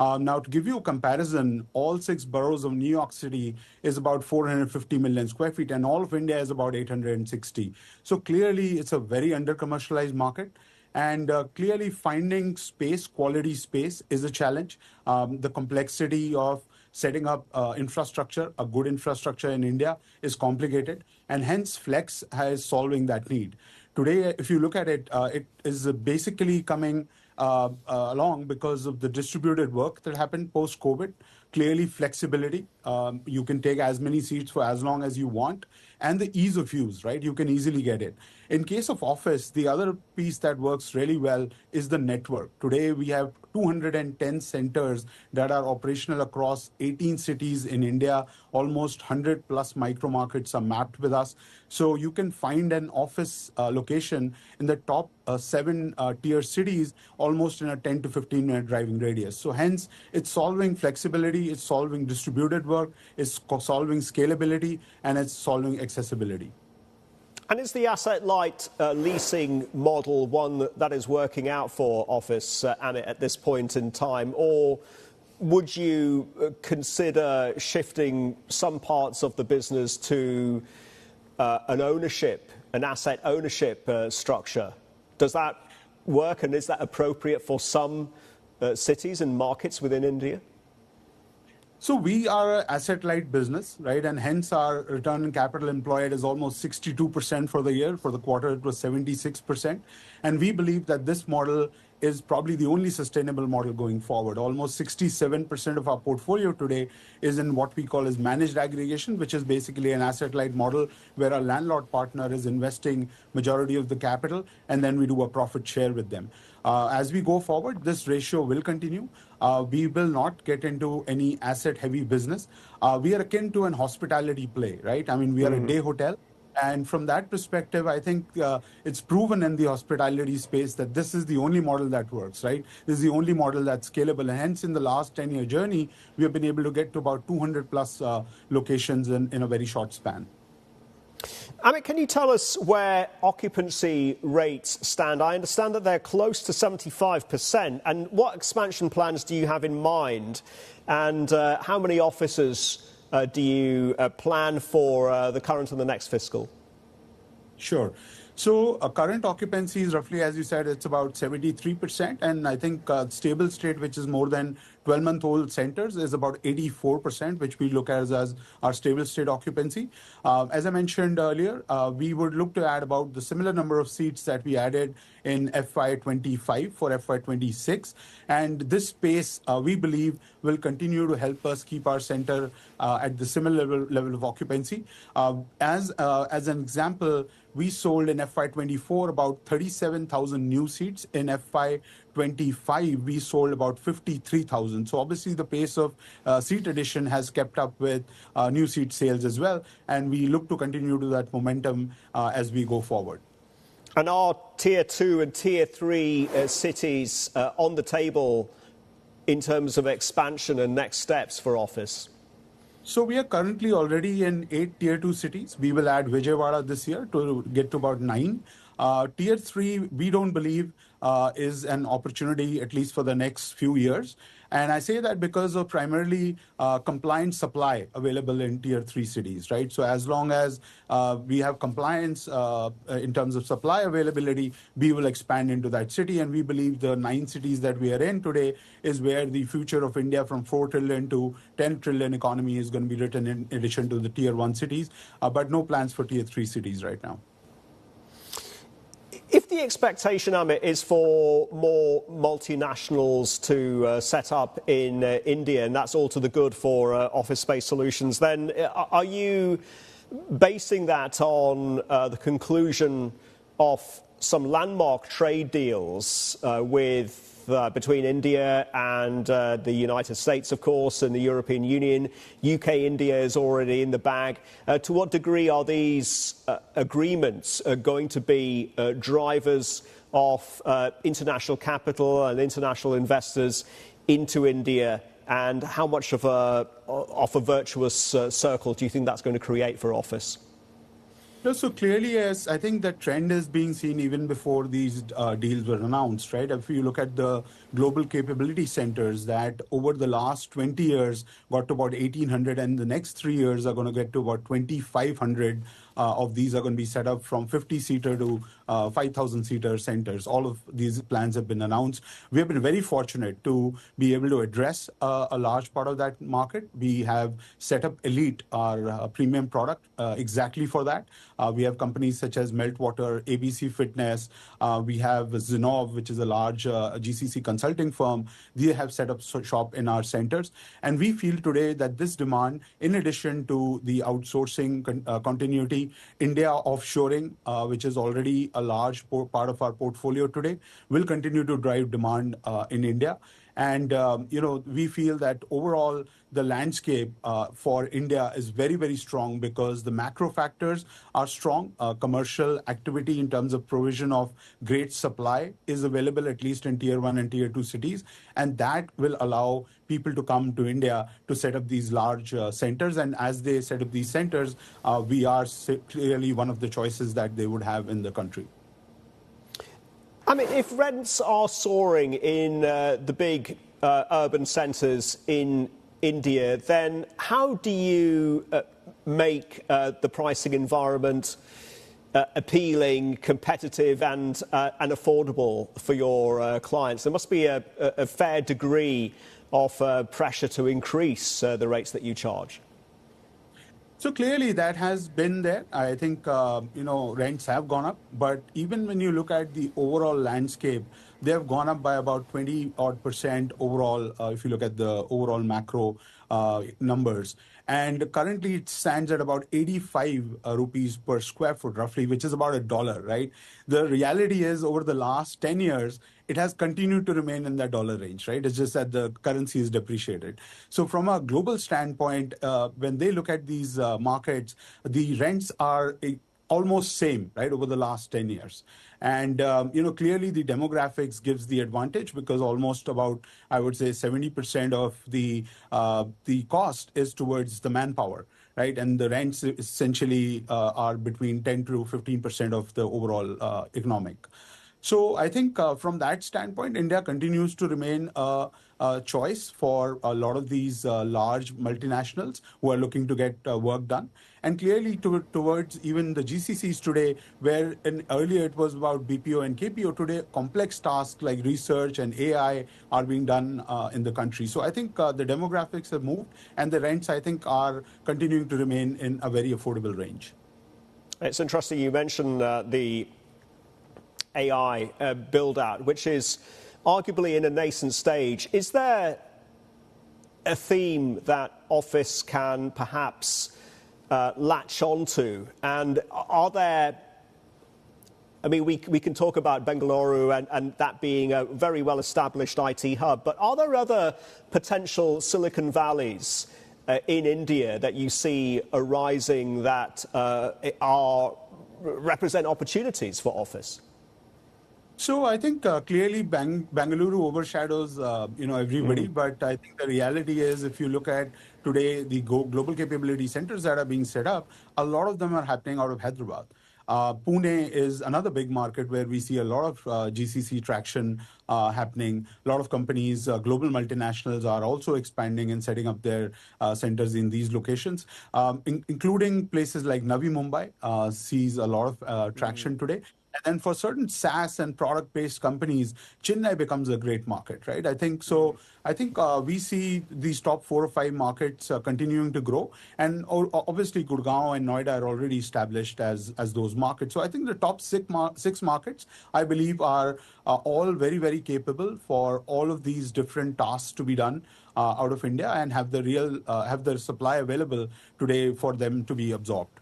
Now, to give you a comparison, all 6 boroughs of New York City is about 450 million square feet, and all of India is about 860. So clearly, it's a very under-commercialized market. And clearly, finding space, quality space, is a challenge. The complexity of setting up infrastructure, a good infrastructure in India, is complicated, and hence Flex is solving that need. Today, if you look at it, it is basically coming along because of the distributed work that happened post-COVID. Clearly, flexibility. You can take as many seats for as long as you want, and the ease of use, right? You can easily get it. In case of Office, the other piece that works really well is the network. Today, we have 210 centers that are operational across 18 cities in India. Almost 100 plus micro markets are mapped with us. So you can find an office location in the top 7 tier cities almost in a 10 to 15 minute driving radius. So hence, it's solving flexibility, it's solving distributed work, it's solving scalability, and it's solving accessibility. And is the asset-light leasing model one that is working out for Office, Amit, at this point in time? Or would you consider shifting some parts of the business to an asset ownership structure? Does that work, and is that appropriate for some cities and markets within India? So we are an asset-light business, right? And hence our return on capital employed is almost 62% for the year. For the quarter, it was 76%. And we believe that this model is probably the only sustainable model going forward. Almost 67% of our portfolio today is in what we call as managed aggregation, which is basically an asset-light model where our landlord partner is investing majority of the capital, and then we do a profit share with them. As we go forward, this ratio will continue. We will not get into any asset-heavy business. We are akin to an hospitality play, right? I mean, we are a day hotel. And from that perspective, I think it's proven in the hospitality space that this is the only model that works, right? This is the only model that's scalable. And hence, in the last 10-year journey, we have been able to get to about 200 plus locations in a very short span. Amit, can you tell us where occupancy rates stand? I understand that they're close to 75%. And what expansion plans do you have in mind? And how many offices do you plan for the current and the next fiscal? Sure. So current occupancy is roughly, as you said, it's about 73%. And I think stable state, which is more than 12-month-old centers, is about 84%, which we look at as our stable state occupancy. As I mentioned earlier, we would look to add about the similar number of seats that we added in FY25 for FY26. And this pace, we believe, will continue to help us keep our center at the similar level of occupancy. As an example, we sold in FY24 about 37,000 new seats. In FY25, we sold about 53,000. So obviously, the pace of seat addition has kept up with new seat sales as well. And we look to continue to that momentum as we go forward. And are Tier 2 and Tier 3 cities on the table in terms of expansion and next steps for Office? So we are currently already in 8 Tier 2 cities. We will add Vijayawada this year to get to about 9. Tier 3, we don't believe is an opportunity, at least for the next few years. And I say that because of primarily compliant supply available in Tier 3 cities, right? So as long as we have compliance in terms of supply availability, we will expand into that city. And we believe the 9 cities that we are in today is where the future of India from 4 trillion to 10 trillion economy is going to be written in addition to the Tier 1 cities, but no plans for Tier 3 cities right now. If the expectation, Amit, is for more multinationals to set up in India, and that's all to the good for Office Space Solutions, then are you basing that on the conclusion of some landmark trade deals between India and the United States, of course, and the European Union? UK-India is already in the bag. To what degree are these agreements going to be drivers of international capital and international investors into India? And how much of a virtuous circle do you think that's going to create for Office? No, so clearly, yes, I think the trend is being seen even before these deals were announced, right? If you look at the global capability centers that over the last 20 years got to about 1,800, and the next 3 years are going to get to about 2,500 of these are going to be set up from 50-seater to 5,000-seater centers. All of these plans have been announced. We have been very fortunate to be able to address a large part of that market. We have set up Elite, our premium product, exactly for that. We have companies such as Meltwater, ABC Fitness. We have Zinov, which is a large GCC consulting firm. They have set up shop in our centers. And we feel today that this demand, in addition to the outsourcing continuity, India offshoring, which is already a large part of our portfolio today, will continue to drive demand in India. And, we feel that overall the landscape for India is very, very strong because the macro factors are strong. Commercial activity in terms of provision of great supply is available, at least in tier 1 and tier 2 cities. And that will allow people to come to India to set up these large centers. And as they set up these centers, we are clearly one of the choices that they would have in the country. I mean, if rents are soaring in the big urban centres in India, then how do you make the pricing environment appealing, competitive and affordable for your clients? There must be a fair degree of pressure to increase the rates that you charge. So clearly that has been there. I think, rents have gone up. But even when you look at the overall landscape, they have gone up by about 20% overall, if you look at the overall macro numbers. And currently it stands at about 85 rupees per square foot, roughly, which is about $1, right? The reality is over the last 10 years, it has continued to remain in that dollar range, right? It's just that the currency is depreciated. So from a global standpoint, when they look at these markets, the rents are almost same, right, over the last 10 years. And, clearly the demographics gives the advantage because almost about, I would say, 70% of the cost is towards the manpower, right? And the rents essentially are between 10 to 15% of the overall economic. So I think from that standpoint, India continues to remain a choice for a lot of these large multinationals who are looking to get work done. And clearly towards even the GCCs today, where earlier it was about BPO and KPO, today complex tasks like research and AI are being done in the country. So I think the demographics have moved and the rents, I think, are continuing to remain in a very affordable range. It's interesting you mentioned the AI build out, which is arguably in a nascent stage. Is there a theme that Awfis can perhaps latch onto? And are there, I mean, we can talk about Bengaluru and that being a very well-established IT hub, but are there other potential Silicon Valleys in India that you see arising that represent opportunities for Awfis? So I think clearly Bengaluru overshadows everybody, but I think the reality is if you look at today the global capability centers that are being set up, a lot of them are happening out of Hyderabad. Pune is another big market where we see a lot of GCC traction happening. A lot of companies, global multinationals are also expanding and setting up their centers in these locations, including places like Navi Mumbai sees a lot of traction today. And then for certain SaaS and product-based companies, Chennai becomes a great market, right? I think so. I think we see these top 4 or 5 markets continuing to grow. And obviously, Gurgaon and Noida are already established as those markets. So I think the top 6 markets, I believe, are all very, very capable for all of these different tasks to be done out of India and have the supply available today for them to be absorbed.